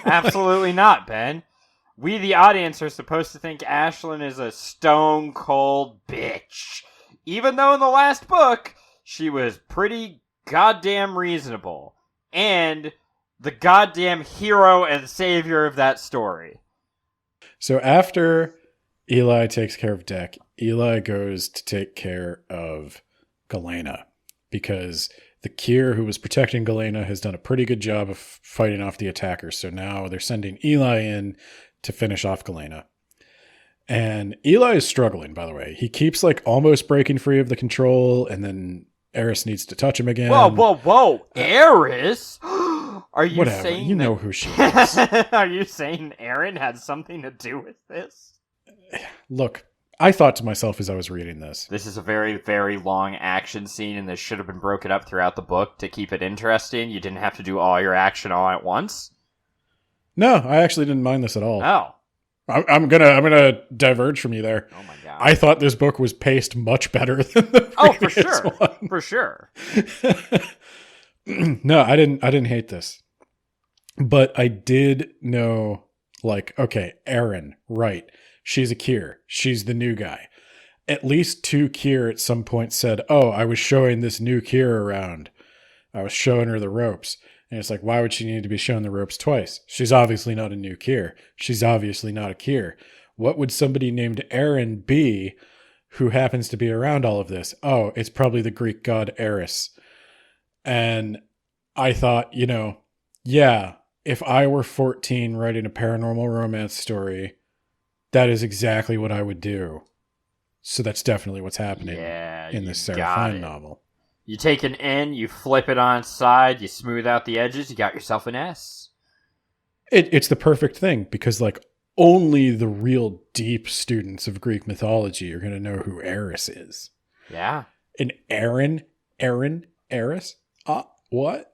B: absolutely not, Ben. We, the audience, are supposed to think Ashlyn is a stone cold bitch. Even though in the last book, she was pretty goddamn reasonable. And... the goddamn hero and savior of that story.
A: So after Eli takes care of Deck, Eli goes to take care of Galena because the Kier who was protecting Galena has done a pretty good job of fighting off the attackers. So now they're sending Eli in to finish off Galena. And Eli is struggling, by the way. He keeps like almost breaking free of the control, and then Eris needs to touch him again.
B: Whoa. Eris? Are you
A: whatever.
B: saying
A: you know who she is?
B: Are you saying Aaron had something to do with this?
A: Look, I thought to myself as I was reading this.
B: This is a very, very long action scene, and this should have been broken up throughout the book to keep it interesting. You didn't have to do all your action all at once.
A: No, I actually didn't mind this at all.
B: Oh.
A: I'm gonna diverge from you there.
B: Oh my god.
A: I thought this book was paced much better than the previous one.
B: For sure.
A: No, I didn't hate this. But I did know, like, okay, Erin, right. She's a Kier. She's the new guy. At least 2 Kier at some point said, oh, I was showing this new Kier around. I was showing her the ropes. And it's like, why would she need to be shown the ropes twice? She's obviously not a new Kier. She's obviously not a Kier. What would somebody named Erin be who happens to be around all of this? Oh, it's probably the Greek god Eris. And I thought, yeah, if I were 14 writing a paranormal romance story, that is exactly what I would do. So that's definitely what's happening in this Sarah Fine novel.
B: You take an N, you flip it on its side, you smooth out the edges, you got yourself an S.
A: It's the perfect thing because, like, only the real deep students of Greek mythology are going to know who Eris is.
B: Yeah.
A: And Eris? What?
B: What?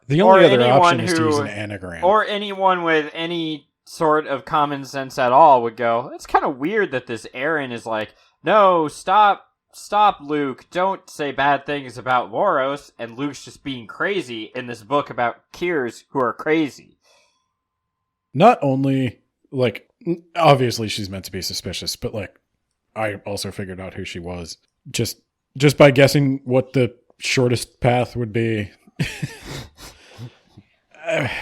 A: The only other option is to use an anagram.
B: Or anyone with any sort of common sense at all would go, it's kind of weird that this Aaron is like, no, stop, Luke, don't say bad things about Moros, and Luke's just being crazy in this book about Kiers who are crazy.
A: Not only, like, obviously she's meant to be suspicious, but, like, I also figured out who she was. Just by guessing what the shortest path would be.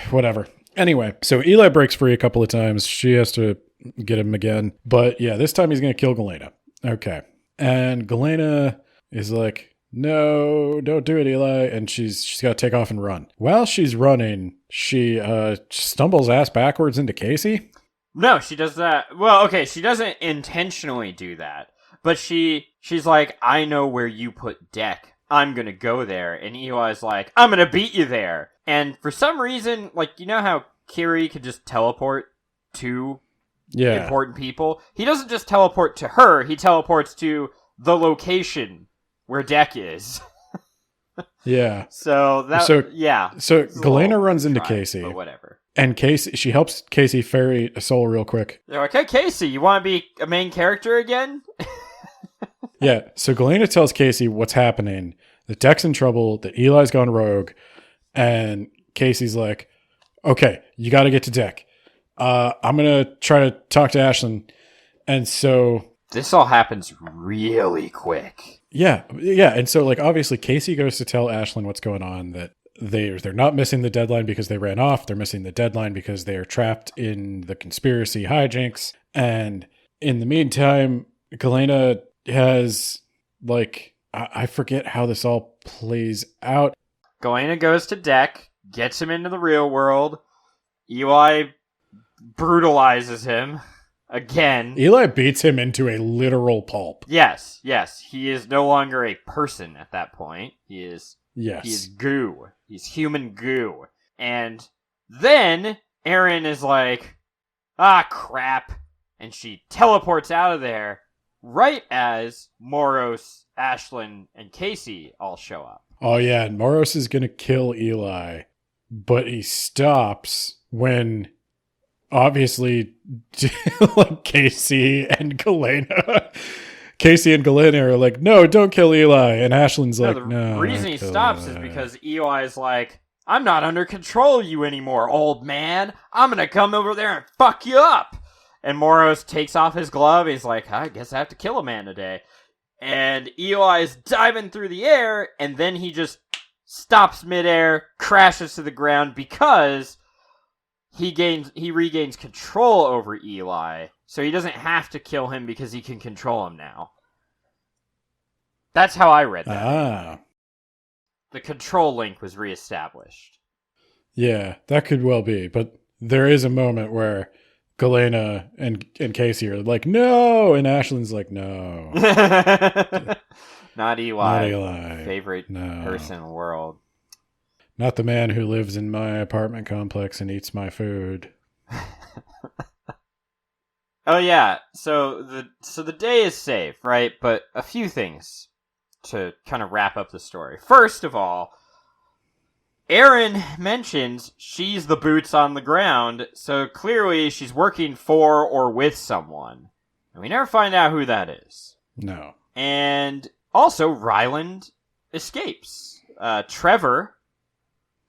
A: Whatever. Anyway, so Eli breaks free a couple of times. She has to get him again. But yeah, this time he's going to kill Galena. Okay. And Galena is like, no, don't do it, Eli. And she's got to take off and run. While she's running, she stumbles ass backwards into Casey.
B: No, she does that. Well, okay, she doesn't intentionally do that. But she's like, I know where you put Deck. I'm gonna go there. And Eli's like, I'm gonna beat you there. And for some reason, like, you know how Kiri could just teleport to important people? He doesn't just teleport to her, he teleports to the location where Deck is.
A: Yeah.
B: So
A: Galena runs into Casey.
B: But whatever.
A: And she helps Casey ferry a soul real quick.
B: They're like, hey, Casey, you want to be a main character again?
A: Yeah, so Galena tells Casey what's happening, that Deck's in trouble, that Eli's gone rogue, and Casey's like, okay, you got to get to Deck. I'm going to try to talk to Ashlyn. And so...
B: this all happens really quick.
A: Yeah, and so, like, obviously Casey goes to tell Ashlyn what's going on, that they're not missing the deadline because they ran off. They're missing the deadline because they are trapped in the conspiracy hijinks. And in the meantime, Galena has, like, I forget how this all plays out.
B: Galena goes to Deck, gets him into the real world. Eli brutalizes him again.
A: Eli beats him into a literal pulp.
B: Yes. He is no longer a person at that point. He is goo. He's human goo. And then Erin is like, ah, crap. And she teleports out of there right as Moros, Ashlyn, and Casey all show up.
A: Oh, yeah, and Moros is going to kill Eli, but he stops when, obviously, like Casey and Galena are like, no, don't kill Eli, and Ashlyn's like, no.
B: The reason he stops is because Eli is like, I'm not under control of you anymore, old man. I'm going to come over there and fuck you up. And Moros takes off his glove. He's like, I guess I have to kill a man today. And Eli is diving through the air, and then he just stops midair, crashes to the ground because he regains control over Eli. So he doesn't have to kill him because he can control him now. That's how I read that.
A: Ah.
B: The control link was reestablished.
A: Yeah, that could well be. But there is a moment where Galena and Casey are like, no! And Ashlyn's like, no.
B: Not Eli.
A: Not Eli.
B: Favorite person in the world.
A: Not the man who lives in my apartment complex and eats my food.
B: Oh yeah, so the day is safe, right? But a few things to kind of wrap up the story. First of all, Erin mentions she's the boots on the ground, so clearly she's working for or with someone. And we never find out who that is.
A: No.
B: And also, Ryland escapes. Trevor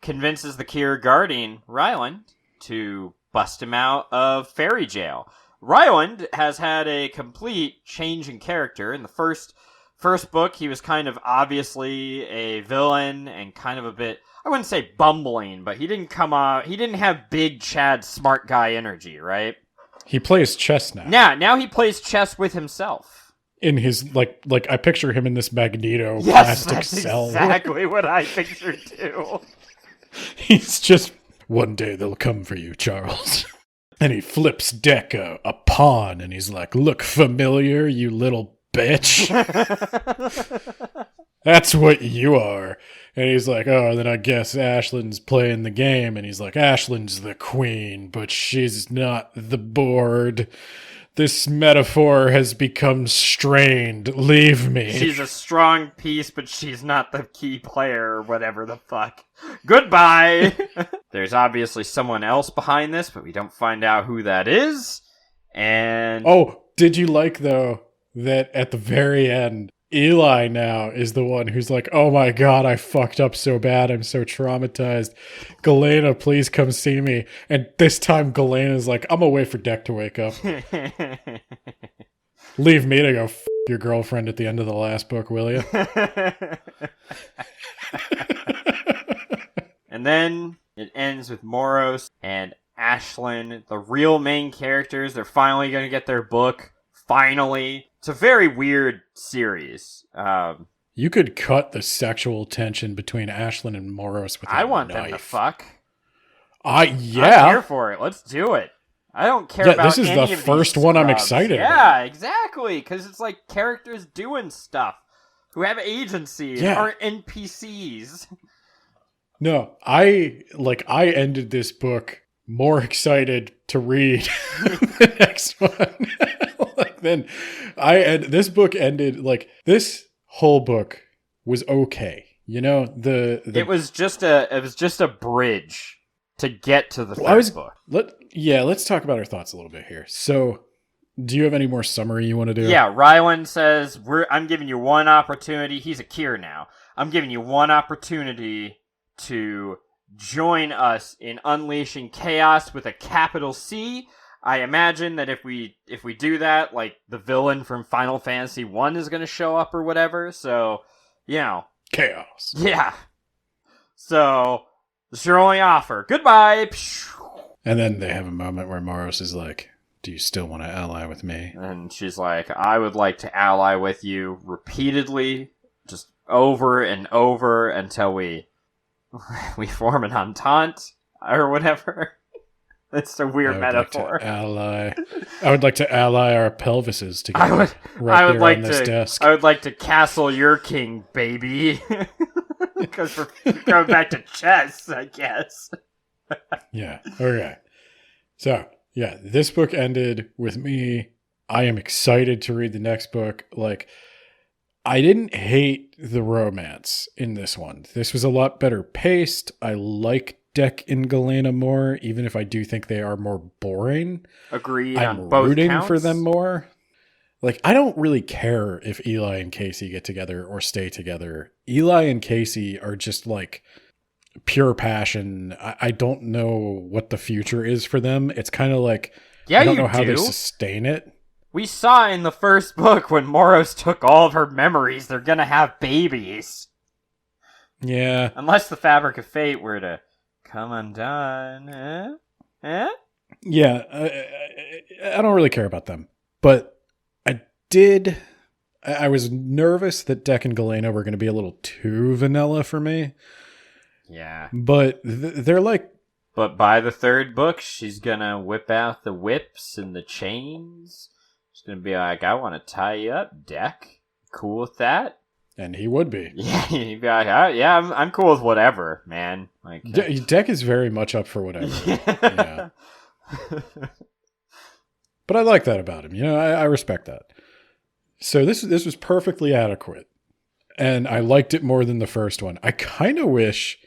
B: convinces the Kier guarding Ryland to bust him out of fairy jail. Ryland has had a complete change in character. In the first book, he was kind of obviously a villain and kind of a bit, I wouldn't say bumbling, but he didn't have big Chad smart guy energy, right?
A: He plays chess now.
B: Now he plays chess with himself.
A: In his, like I picture him in this Magneto plastic cell.
B: Yes, that's exactly what I picture too.
A: He's just, one day they'll come for you, Charles. And he flips Deck a pawn, and he's like, look familiar, you little bitch? That's what you are. And he's like, oh, then I guess Ashlyn's playing the game. And he's like, Ashlyn's the queen, but she's not the board. This metaphor has become strained. Leave me.
B: She's a strong piece, but she's not the key player or whatever the fuck. Goodbye! There's obviously someone else behind this, but we don't find out who that is. And...
A: Oh, did you like, though, that at the very end, Eli now is the one who's like, oh my god, I fucked up so bad, I'm so traumatized. Galena, please come see me. And this time Galena's like, I'm gonna wait for Deck to wake up. Leave me to go f*** your girlfriend at the end of the last book, will you?
B: And then it ends with Moros and Ashlyn, the real main characters. They're finally gonna get their book. Finally. It's a very weird series.
A: You could cut the sexual tension between Ashlyn and Moros with a knife.
B: I want them to fuck.
A: Yeah.
B: I'm here for it. Let's do it. I don't care about
A: this is
B: any
A: the
B: of
A: first
B: these
A: one I'm
B: scrubs.
A: excited about.
B: Yeah, exactly. Because it's like characters doing stuff who have agency and aren't NPCs.
A: No, I ended this book more excited to read the next one. This book ended, this whole book was okay. You know, it
B: was just a bridge to get to the third book.
A: Let's talk about our thoughts a little bit here. So, do you have any more summary you want to do?
B: Yeah, Ryland says, I'm giving you one opportunity. He's a Kier now. I'm giving you one opportunity to join us in unleashing chaos with a capital C. I imagine that if we do that, like, the villain from Final Fantasy 1 is going to show up or whatever. So, you know.
A: Chaos.
B: Yeah. So, it's your only offer. Goodbye.
A: And then they have a moment where Moros is like, do you still want to ally with me?
B: And she's like, I would like to ally with you repeatedly, just over and over until we form an entente or whatever. It's a weird metaphor.
A: I would like to ally our pelvises together. I
B: would like to castle your king, baby. Because we're going back to chess, I guess.
A: Yeah. Okay. So, yeah, this book ended with me. I am excited to read the next book. Like, I didn't hate the romance in this one. This was a lot better paced. I like Dec and Galena more, even if I do think they are more boring.
B: Agreed.
A: I'm
B: on both
A: rooting
B: counts.
A: for them more. Like, I don't really care if Eli and Casey get together or stay together. Eli and Casey are just like pure passion. I don't know what the future is for them. It's kind of like, I don't know how they sustain it.
B: We saw in the first book when Moros took all of her memories, they're gonna have babies.
A: Yeah.
B: Unless the Fabric of Fate were to come undone.
A: Yeah. I don't really care about them. But I was nervous that Dec and Galena were going to be a little too vanilla for me.
B: Yeah.
A: But they're like...
B: But by the third book, she's going to whip out the whips and the chains. She's going to be like, I want to tie you up, Dec. Cool with that?
A: And he would be.
B: Yeah, he'd be like, I'm cool with whatever, man. Like
A: Dec is very much up for whatever. Yeah. But I like that about him. You know, I respect that. So this was perfectly adequate. And I liked it more than the first one. I kind of wish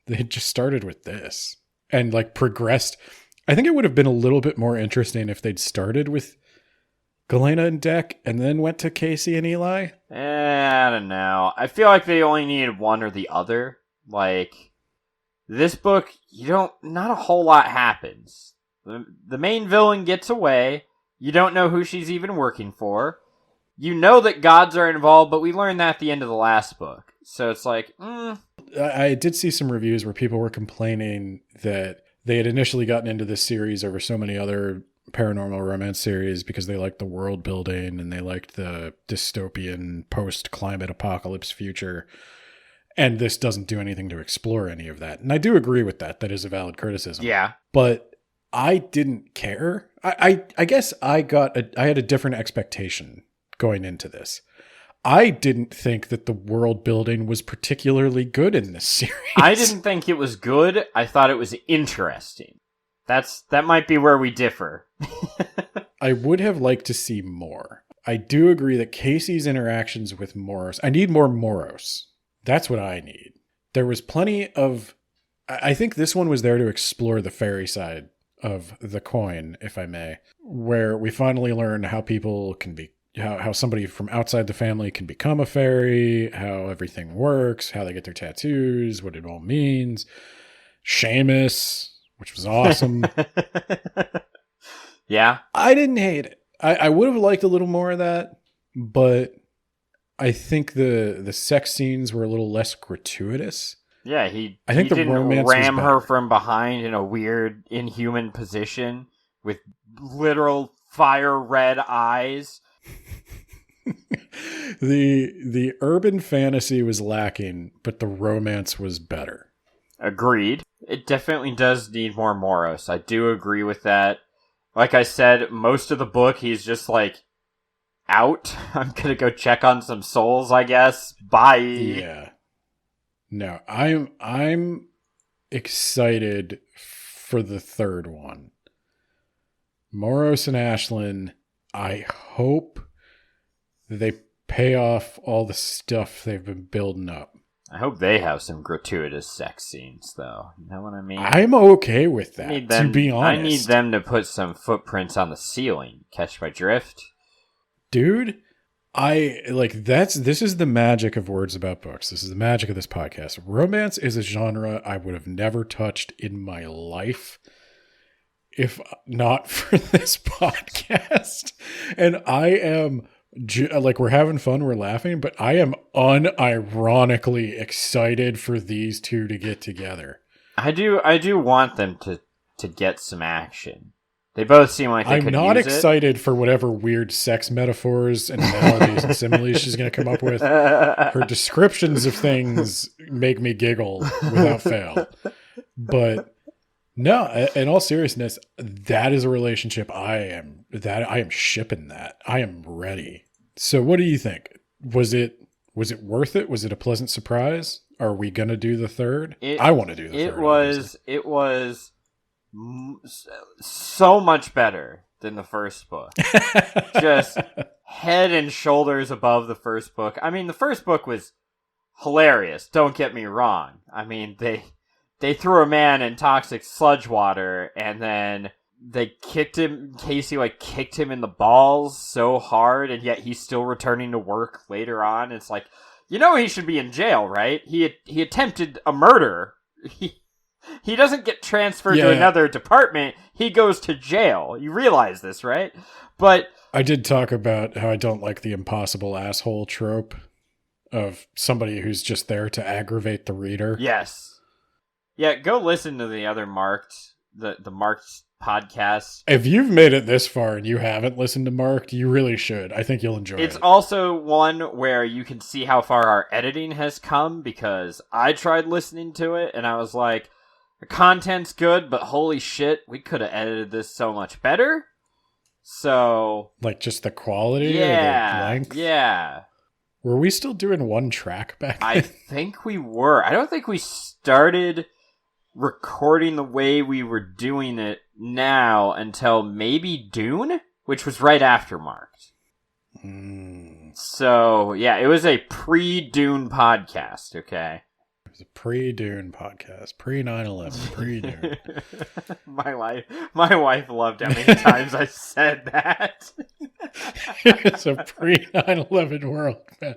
A: they had just started with this and like progressed. I think it would have been a little bit more interesting if they'd started with Galena and Dec and then went to Casey and Eli.
B: I don't know. I feel like they only needed one or the other. Like, this book, not a whole lot happens. The main villain gets away. You don't know who she's even working for. You know that gods are involved, but we learned that at the end of the last book. So it's like,
A: I did see some reviews where people were complaining that they had initially gotten into this series over so many other paranormal romance series because they liked the world building and they liked the dystopian post-climate apocalypse future. And this doesn't do anything to explore any of that. And I do agree with that. That is a valid criticism.
B: Yeah.
A: But I didn't care. I guess I had a different expectation going into this. I didn't think that the world building was particularly good in this series.
B: I didn't think it was good. I thought it was interesting. That might be where we differ.
A: I would have liked to see more. I do agree that Casey's interactions with Moros, I need more Moros. That's what I need. There was plenty of, I think this one was there to explore the fairy side of the coin, if I may, where we finally learn how people can be, how somebody from outside the family can become a fairy, how everything works, how they get their tattoos, what it all means. Seamus, which was awesome.
B: Yeah.
A: I didn't hate it. I would have liked a little more of that, but I think the sex scenes were a little less gratuitous.
B: Yeah,
A: I think
B: he
A: the
B: didn't
A: romance
B: ram
A: was
B: her
A: better.
B: from behind in a weird, inhuman position with literal fire red eyes.
A: The urban fantasy was lacking, but the romance was better.
B: Agreed. It definitely does need more Moros. I do agree with that. Like I said, most of the book he's just like out. I'm gonna go check on some souls, I guess. Bye.
A: Yeah. No, I'm excited for the third one. Moros and Ashlyn, I hope they pay off all the stuff they've been building up.
B: I hope they have some gratuitous sex scenes, though. You know what I mean?
A: I'm okay with that, to be honest.
B: I need them to put some footprints on the ceiling. Catch my drift?
A: Dude, this is the magic of Words About Books. This is the magic of this podcast. Romance is a genre I would have never touched in my life if not for this podcast. And I am Like, we're having fun, we're laughing, but I am unironically excited for these two to get together.
B: I do want them to get some action. They both seem like they
A: I'm
B: could
A: not
B: use
A: excited for whatever weird sex metaphors and analogies and similes she's going to come up with. Her descriptions of things make me giggle without fail. But no, in all seriousness, that is a relationship I am shipping that. I am ready. So what do you think? Was it worth it? Was it a pleasant surprise? Are we going to do the third? I want to do the third.
B: It was so much better than the first book. Just head and shoulders above the first book. I mean, the first book was hilarious, don't get me wrong. I mean, they threw a man in toxic sludge water, and then they kicked him. Casey kicked him in the balls so hard, and yet he's still returning to work later on. It's like, he should be in jail, right? He attempted a murder. He doesn't get transferred to another department. He goes to jail. You realize this, right? But
A: I did talk about how I don't like the impossible asshole trope of somebody who's just there to aggravate the reader.
B: Yes. Yeah, go listen to the other the Marked podcast.
A: If you've made it this far and you haven't listened to Marked, you really should. I think you'll enjoy it.
B: It's also one where you can see how far our editing has come, because I tried listening to it and I was like, the content's good, but holy shit, we could have edited this so much better. So,
A: just the quality or the length?
B: Yeah.
A: Were we still doing one track back then?
B: I think we were. I don't think we started recording the way we were doing it now until maybe Dune, which was right after Marked. So, yeah, it was a pre-Dune podcast, okay?
A: It was a pre-Dune podcast. Pre-9/11. Pre-Dune.
B: My wife loved how many times I said that.
A: It's a pre-9/11 world, man.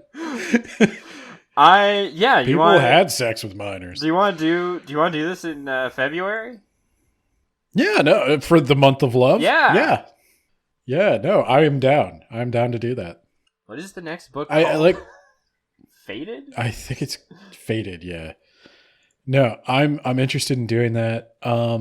B: People
A: had sex with minors.
B: Do you want to do this in February?
A: Yeah, no, for the month of love.
B: Yeah.
A: No, I am down. I'm down to do that.
B: What is the next book called?
A: I like
B: Fated?
A: I think it's Fated. Yeah. No, I'm interested in doing that. I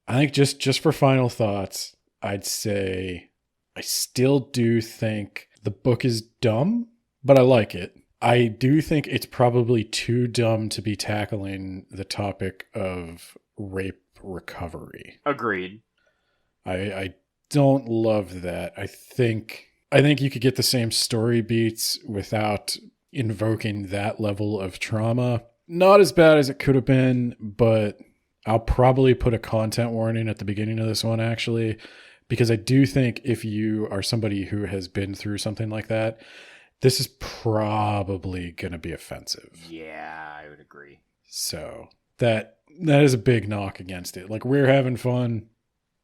A: think just for final thoughts, I'd say I still do think the book is dumb, but I like it. I do think it's probably too dumb to be tackling the topic of rape recovery.
B: Agreed.
A: I don't love that. I think you could get the same story beats without invoking that level of trauma. Not as bad as it could have been, but I'll probably put a content warning at the beginning of this one, actually, because I do think if you are somebody who has been through something like that, this is probably going to be offensive.
B: Yeah, I would agree.
A: So that is a big knock against it. We're having fun,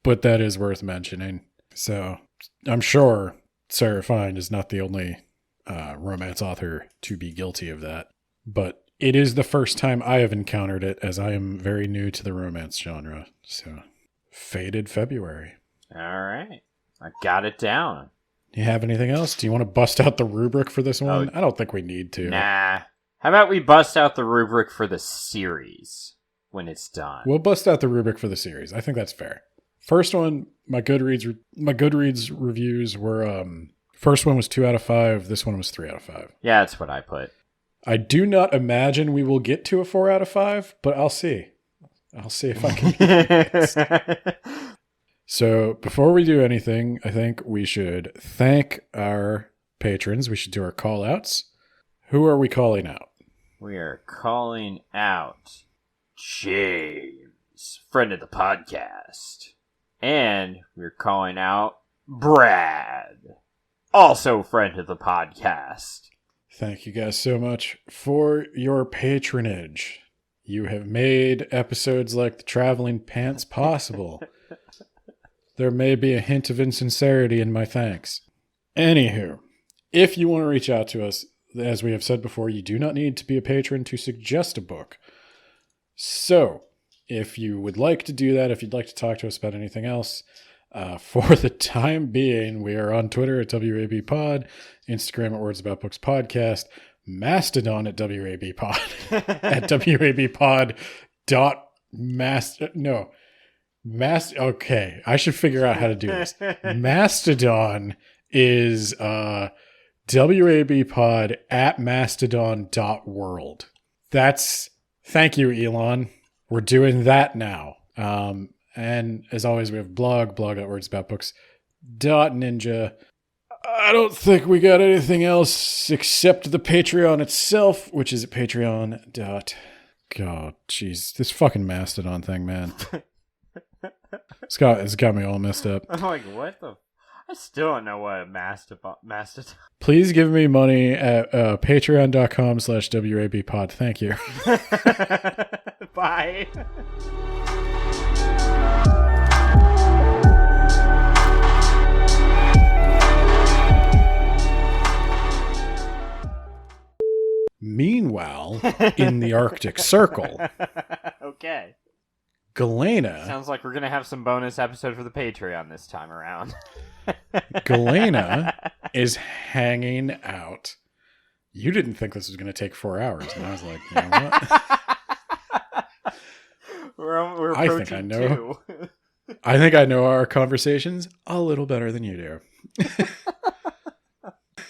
A: but that is worth mentioning. So I'm sure Sarah Fine is not the only romance author to be guilty of that. But it is the first time I have encountered it, as I am very new to the romance genre. So, Fated February.
B: All right. I got it down.
A: You have anything else? Do you want to bust out the rubric for this one? I don't think we need to.
B: Nah. How about we bust out the rubric for the series when it's done?
A: We'll bust out the rubric for the series. I think that's fair. First one, my Goodreads reviews were, first one was 2 out of 5. This one was 3 out of 5.
B: Yeah, that's what I put.
A: I do not imagine we will get to a 4 out of 5, but I'll see. I'll see if I can. So before we do anything, I think we should thank our patrons. We should do our call outs. Who are we calling out?
B: We are calling out James, friend of the podcast. And we're calling out Brad, also friend of the podcast.
A: Thank you guys so much for your patronage. You have made episodes like the Traveling Pants possible. There may be a hint of insincerity in my thanks. Anywho, if you want to reach out to us, as we have said before, you do not need to be a patron to suggest a book. So, if you would like to do that, if you'd like to talk to us about anything else, For the time being, we are on Twitter at WABpod, Instagram at Words About Books Podcast, Mastodon at WABpod, at WABpod dot master. No. Okay, I should figure out how to do this. Mastodon is WABpod at mastodon.world. Thank you, Elon. We're doing that now. And as always, we have blog at wordsaboutbooks.ninja. I don't think we got anything else except the Patreon itself, which is at Patreon. God, jeez, this fucking Mastodon thing, man. It's got me all messed up.
B: I'm like, what the? I still don't know what a Mastodon.
A: Please give me money at patreon.com/WABpod. Thank you.
B: Bye.
A: Meanwhile, in the Arctic Circle,
B: Okay.
A: Galena.
B: Sounds like we're gonna have some bonus episode for the Patreon this time around.
A: Galena is hanging out. You didn't think this was going to take 4 hours, and I was like, you know what?
B: We're
A: I think I know. I think I know our conversations a little better than you do.